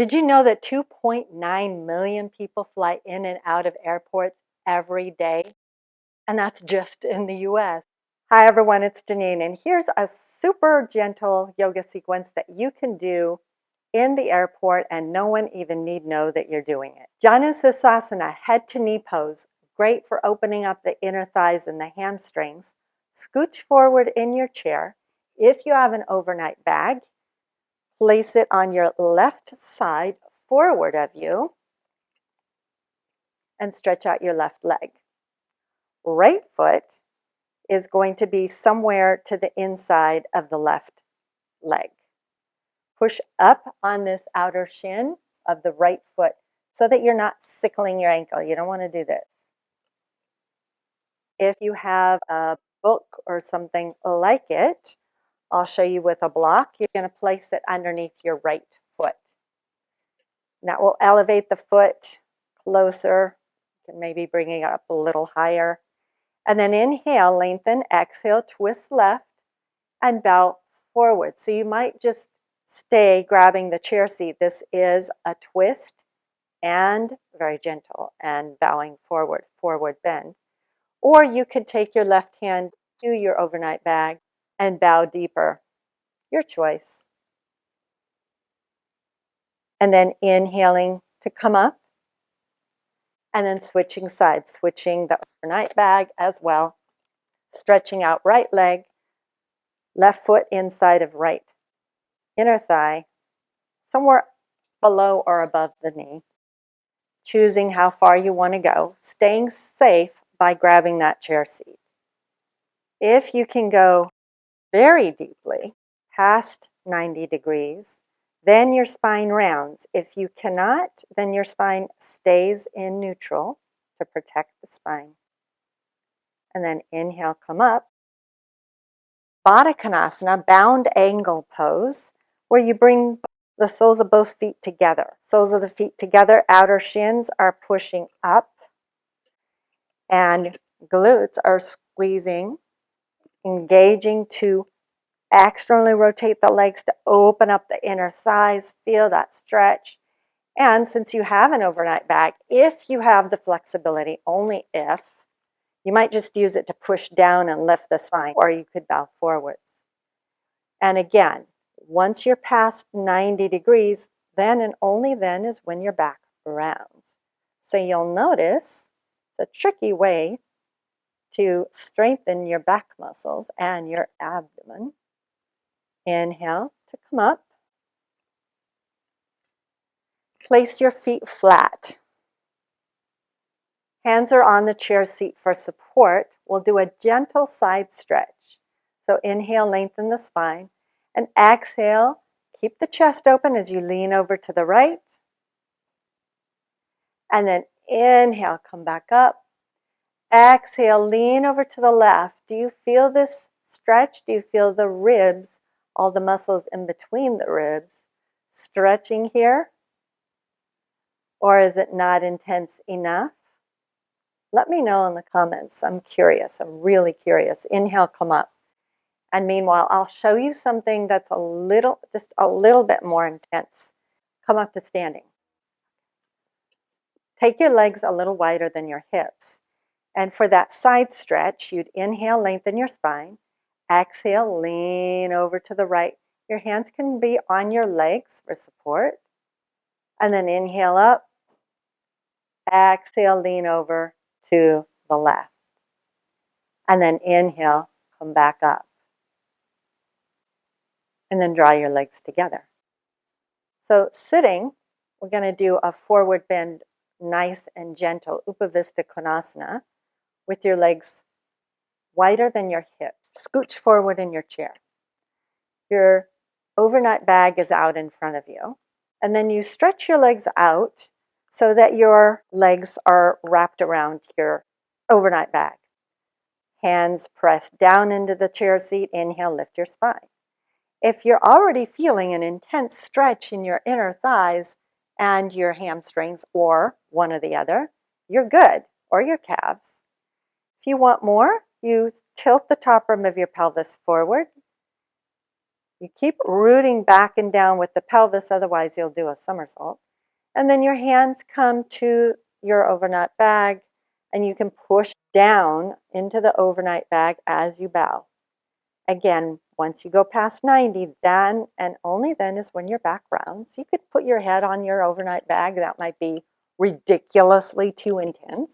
Did you know that 2.9 million people fly in and out of airports every day? And that's just in the US. Hi everyone, it's Genene, and here's a super gentle yoga sequence that you can do in the airport and no one even need know that you're doing it. Janusasana, head to knee pose, great for opening up the inner thighs and the hamstrings. Scooch forward in your chair. If you have an overnight bag, place it on your left side forward of you and stretch out your left leg. Right foot is going to be somewhere to the inside of the left leg. Push up on this outer shin of the right foot so that you're not sickling your ankle. You don't want to do this. If you have a book or something like it, I'll show you with a block. You're going to place it underneath your right foot. That will elevate the foot closer. You can maybe bring it up a little higher. And then inhale, lengthen, exhale, twist left, and bow forward. So you might just stay grabbing the chair seat. This is a twist and very gentle and bowing forward, forward bend. Or you could take your left hand to your overnight bag and bow deeper. Your choice. And then inhaling to come up. And then switching sides, switching the overnight bag as well. Stretching out right leg, left foot inside of right inner thigh, somewhere below or above the knee. Choosing how far you want to go, staying safe by grabbing that chair seat. If you can go very deeply, past 90 degrees, then your spine rounds. If you cannot, then your spine stays in neutral to protect the spine. And then inhale, come up. Baddha Konasana, bound angle pose, where you bring the soles of both feet together. Soles of the feet together, outer shins are pushing up, and glutes are squeezing, engaging to externally rotate the legs to open up the inner thighs. Feel that stretch. And since you have an overnight bag, if you have the flexibility, only if, you might just use it to push down and lift the spine, or you could bow forward. And again, once you're past 90 degrees, then and only then is when your back rounds. So you'll notice the tricky way to strengthen your back muscles and your abdomen. Inhale to come up. Place your feet flat. Hands are on the chair seat for support. We'll do a gentle side stretch. So inhale, lengthen the spine. And exhale, keep the chest open as you lean over to the right. And then inhale, come back up. Exhale, lean over to the left. Do you feel this stretch? Do you feel the ribs, all the muscles in between the ribs, stretching here? Or is it not intense enough? Let me know in the comments. I'm curious. I'm really curious. Inhale, come up. And meanwhile, I'll show you something that's just a little bit more intense. Come up to standing. Take your legs a little wider than your hips. And for that side stretch, you'd inhale, lengthen your spine. Exhale, lean over to the right. Your hands can be on your legs for support. And then inhale up. Exhale, lean over to the left. And then inhale, come back up. And then draw your legs together. So sitting, we're going to do a forward bend, nice and gentle, Upavista Konasana, with your legs wider than your hips. Scooch forward in your chair. Your overnight bag is out in front of you. And then you stretch your legs out so that your legs are wrapped around your overnight bag. Hands pressed down into the chair seat. Inhale, lift your spine. If you're already feeling an intense stretch in your inner thighs and your hamstrings, or one or the other, you're good, or your calves. If you want more, you tilt the top rim of your pelvis forward, You keep rooting back and down with the pelvis, otherwise you'll do a somersault. And then your hands come to your overnight bag, and you can push down into the overnight bag as you bow. Again, once you go past 90, then and only then is when your back rounds. You could put your head on your overnight bag. That might be ridiculously too intense.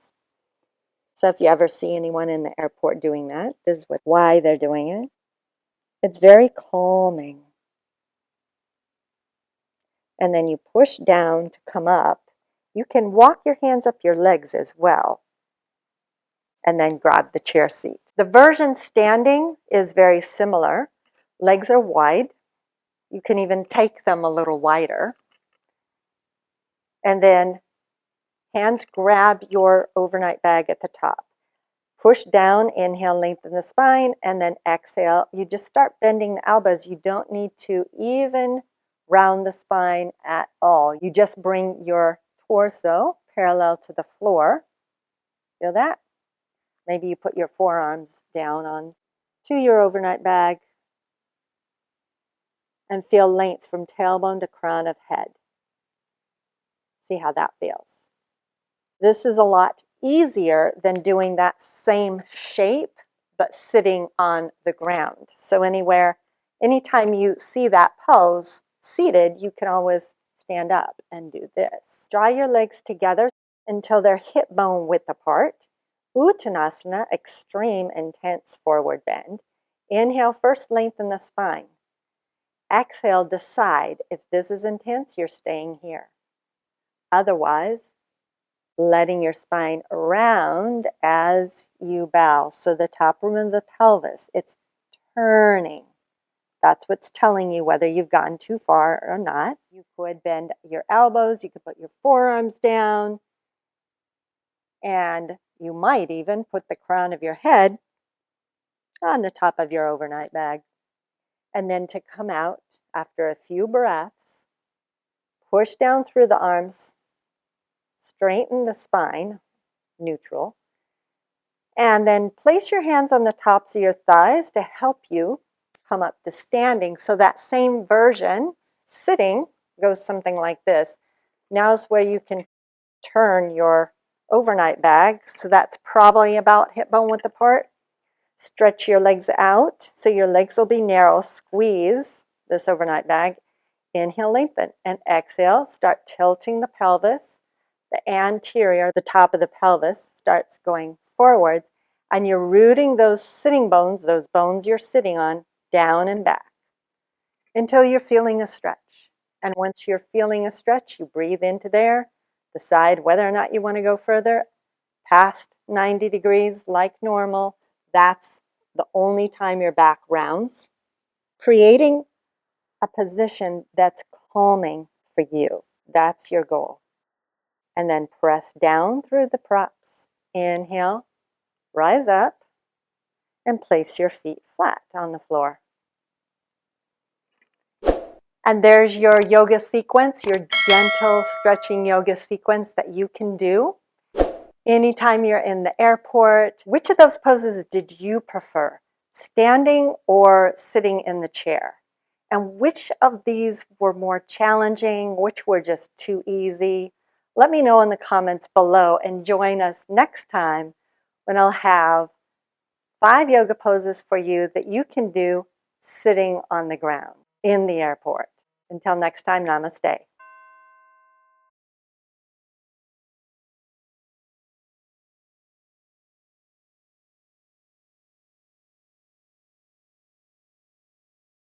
So if you ever see anyone in the airport doing that, this is why they're doing it. It's very calming. And then you push down to come up. You can walk your hands up your legs as well, and then grab the chair seat. The version standing is very similar. Legs are wide. You can even take them a little wider. And then hands grab your overnight bag at the top. Push down, inhale, lengthen the spine, and then exhale. You just start bending the elbows. You don't need to even round the spine at all. You just bring your torso parallel to the floor. Feel that? Maybe you put your forearms down on to your overnight bag and feel length from tailbone to crown of head. See how that feels. This is a lot easier than doing that same shape but sitting on the ground. So anytime you see that pose seated, you can always stand up and do this. Draw your legs together until they're hip bone width apart. Uttanasana, extreme intense forward bend. Inhale, first lengthen the spine. Exhale, decide if this is intense, you're staying here. Otherwise, letting your spine round as you bow. So the top rim of the pelvis, it's turning. That's what's telling you whether you've gotten too far or not. You could bend your elbows, you could put your forearms down, and you might even put the crown of your head on the top of your overnight bag. And then to come out after a few breaths, push down through the arms, straighten the spine, neutral, and then place your hands on the tops of your thighs to help you come up to standing. So that same version, sitting, goes something like this. Now's where you can turn your overnight bag. So that's probably about hip bone width apart. Stretch your legs out so your legs will be narrow. Squeeze this overnight bag. Inhale, lengthen, and exhale. Start tilting the pelvis. The anterior, the top of the pelvis, starts going forward, and you're rooting those sitting bones, those bones you're sitting on, down and back until you're feeling a stretch. And once you're feeling a stretch, you breathe into there, decide whether or not you want to go further past 90 degrees like normal. That's the only time your back rounds. Creating a position that's calming for you. That's your goal. And then press down through the props. Inhale, rise up, and place your feet flat on the floor. And there's your yoga sequence, your gentle stretching yoga sequence that you can do anytime you're in the airport. Which of those poses did you prefer, standing or sitting in the chair? And which of these were more challenging? Which were just too easy? Let me know in the comments below, and join us next time when I'll have 5 yoga poses for you that you can do sitting on the ground in the airport. Until next time, namaste.